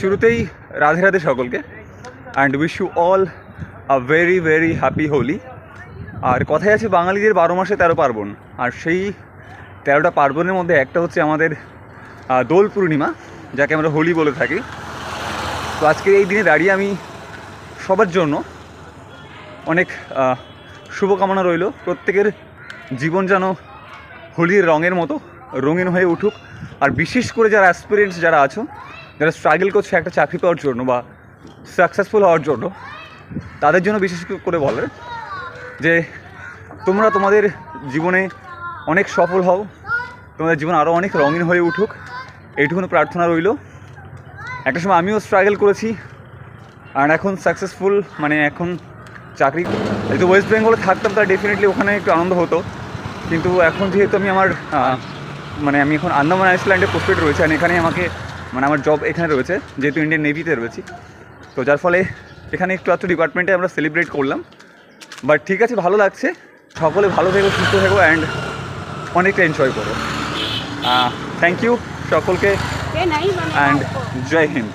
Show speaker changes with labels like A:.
A: শুরুতেই রাধে রাধে সকলকে, and wish you all a very very happy Holi. আর কথায় আছে বাঙালিদের 12 মাসে 13 পার্বণ, আর সেই 13টা পার্বণের মধ্যে একটা হচ্ছে আমাদের দোল পূর্ণিমা, যাকে আমরা হোলি বলে থাকি। তো আজকের এই দিনে দাঁড়িয়ে আমি সবার জন্য অনেক শুভকামনা রইল। প্রত্যেকের জীবন যেন হোলির রঙের মতো রঙিন হয়ে উঠুক। আর বিশেষ করে যারা অ্যাসপিরেন্টস যারা আছো, যারা স্ট্রাগল করছে একটা চাকরি পাওয়ার জন্য বা সাকসেসফুল হওয়ার জন্য, তাদের জন্য বিশেষ করে বলে যে তোমরা তোমাদের জীবনে অনেক সফল হও, তোমাদের জীবন আরও অনেক রঙিন হয়ে উঠুক, এইটুকুন প্রার্থনা রইল। একটা সময় আমিও স্ট্রাগল করেছি, আর এখন সাকসেসফুল, মানে এখন চাকরি। যদি ওয়েস্ট বেঙ্গলে থাকতাম তাহলে ডেফিনেটলি ওখানে একটু আনন্দ হতো, কিন্তু এখন যেহেতু আমি আমি এখন আন্দামান আইল্যান্ডে পোস্টেড রয়েছে, আর এখানে আমাকে আমার জব এখানে রয়েছে, যেহেতু ইন্ডিয়ান নেভিতে রয়েছি। তো যার ফলে এখানে একটু ডিপার্টমেন্টে আমরা সেলিব্রেট করলাম। বাট ঠিক আছে, ভালো লাগছে। সকলে ভালো থেকো, সুস্থ থেকো, অ্যান্ড অনেকটা এনজয় করো। থ্যাংক ইউ সকলকে, অ্যান্ড জয় হিন্দ।